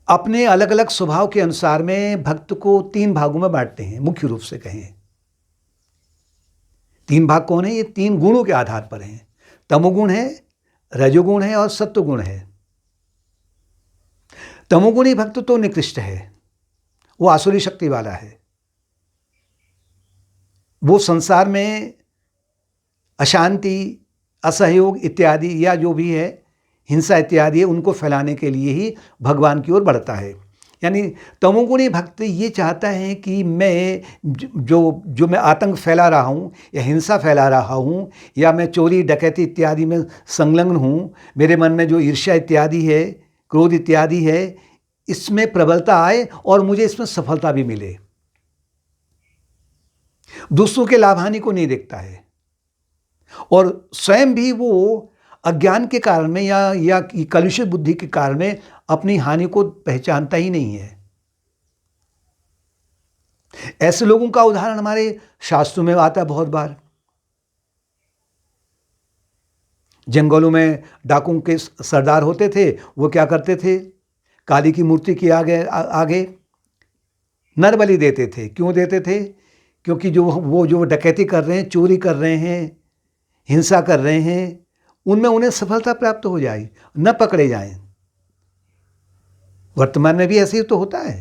अपने अलग अलग स्वभाव के अनुसार में भक्त को 3 भागों में बांटते हैं, मुख्य रूप से कहें। 3 भाग कौन है? ये 3 गुणों के आधार पर हैं। तमोगुण है, रजोगुण है और सत्वगुण है। तमोगुणी भक्त तो निकृष्ट है, वो आसुरी शक्ति वाला है। वो संसार में अशांति, असहयोग इत्यादि या जो भी है, हिंसा इत्यादि है, उनको फैलाने के लिए ही भगवान की ओर बढ़ता है। यानी तमोगुणी भक्त ये चाहता है कि मैं जो मैं आतंक फैला रहा हूँ या हिंसा फैला रहा हूँ या मैं चोरी डकैती इत्यादि में संलग्न हूँ, मेरे मन में जो ईर्ष्या इत्यादि है, क्रोध इत्यादि है, इसमें प्रबलता आए और मुझे इसमें सफलता भी मिले। दूसरों के लाभ हानि को नहीं देखता है और स्वयं भी वो अज्ञान के कारण में या कलुषित बुद्धि के कारण में अपनी हानि को पहचानता ही नहीं है। ऐसे लोगों का उदाहरण हमारे शास्त्रों में आता है बहुत बार। जंगलों में डाकुओं के सरदार होते थे, वो क्या करते थे? काली की मूर्ति के आगे नर बलि देते थे। क्यों देते थे? क्योंकि जो डकैती कर रहे हैं, चोरी कर रहे हैं, हिंसा कर रहे हैं, उनमें उन्हें सफलता प्राप्त हो जाए, न पकड़े जाएं। वर्तमान में भी ऐसे ही तो होता है।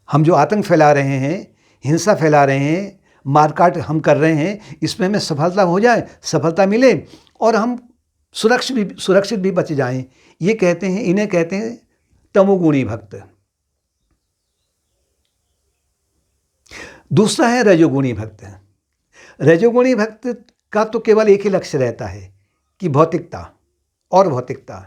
हम जो आतंक फैला रहे हैं, हिंसा फैला रहे हैं, मारकाट हम कर रहे हैं, इसमें हमें सफलता हो जाए, सफलता मिले और हम सुरक्षित भी बच जाएं, ये कहते हैं, इन्हें कहते हैं तमोगुणी भक्त। दूसरा है रजोगुणी भक्त। रजोगुणी भक्त का तो केवल एक ही लक्ष्य रहता है कि भौतिकता और भौतिकता,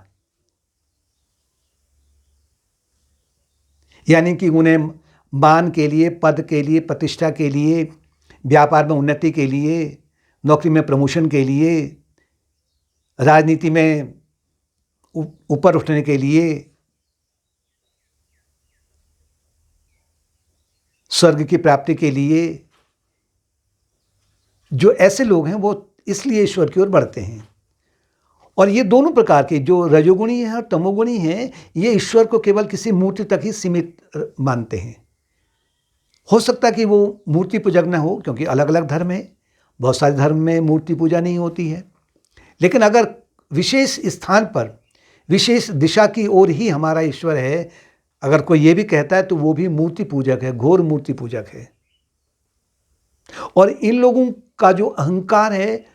यानी कि उन्हें मान के लिए, पद के लिए, प्रतिष्ठा के लिए, व्यापार में उन्नति के लिए, नौकरी में प्रमोशन के लिए, राजनीति में ऊपर उठने के लिए, स्वर्ग की प्राप्ति के लिए, जो ऐसे लोग हैं वो इसलिए ईश्वर की ओर बढ़ते हैं। और ये दोनों प्रकार के जो रजोगुणी हैं और तमोगुणी हैं, ये ईश्वर को केवल किसी मूर्ति तक ही सीमित मानते हैं। हो सकता कि वो मूर्ति पूजक न हो, क्योंकि अलग अलग धर्म है, बहुत सारे धर्म में मूर्ति पूजा नहीं होती है। लेकिन अगर विशेष स्थान पर, विशेष दिशा की ओर ही हमारा ईश्वर है, अगर कोई ये भी कहता है तो वो भी मूर्ति पूजक है, घोर मूर्ति पूजक है। और इन लोगों का जो अहंकार है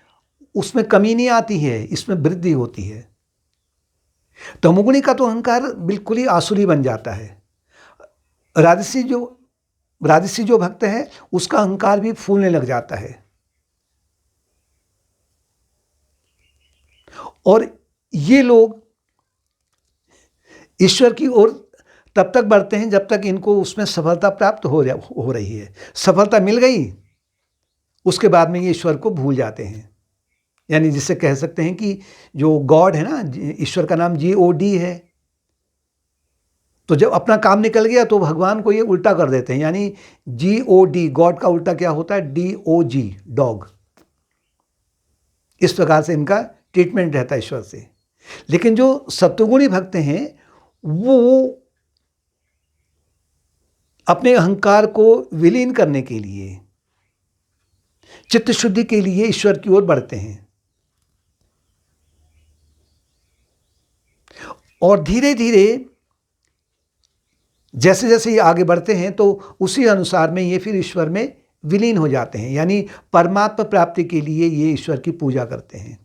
उसमें कमी नहीं आती है, इसमें वृद्धि होती है। तमोगुणी का तो अहंकार बिल्कुल ही आसुरी बन जाता है। राजसी जो भक्त है उसका अहंकार भी फूलने लग जाता है। और ये लोग ईश्वर की ओर तब तक बढ़ते हैं जब तक इनको उसमें सफलता प्राप्त हो रही है। सफलता मिल गई, उसके बाद में ये ईश्वर को भूल जाते हैं। यानी जिसे कह सकते हैं कि जो गॉड है ना, ईश्वर का नाम GOD है, तो जब अपना काम निकल गया तो भगवान को ये उल्टा कर देते हैं। यानी GOD, गॉड का उल्टा क्या होता है? DOG, dog. इस प्रकार से इनका ट्रीटमेंट रहता है ईश्वर से। लेकिन जो सत्वगुणी भक्त हैं वो अपने अहंकार को विलीन करने के लिए, चित्त शुद्धि के लिए ईश्वर की ओर बढ़ते हैं। और धीरे धीरे जैसे जैसे ये आगे बढ़ते हैं तो उसी अनुसार में ये फिर ईश्वर में विलीन हो जाते हैं। यानी परमात्मा प्राप्ति के लिए ये ईश्वर की पूजा करते हैं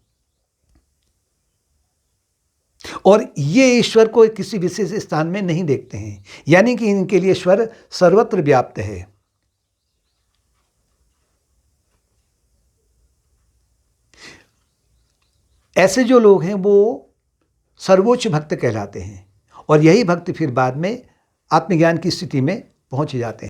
और ये ईश्वर को किसी विशेष स्थान में नहीं देखते हैं। यानी कि इनके लिए ईश्वर सर्वत्र व्याप्त है। ऐसे जो लोग हैं वो सर्वोच्च भक्त कहलाते हैं और यही भक्त फिर बाद में आत्मज्ञान की स्थिति में पहुंच जाते हैं।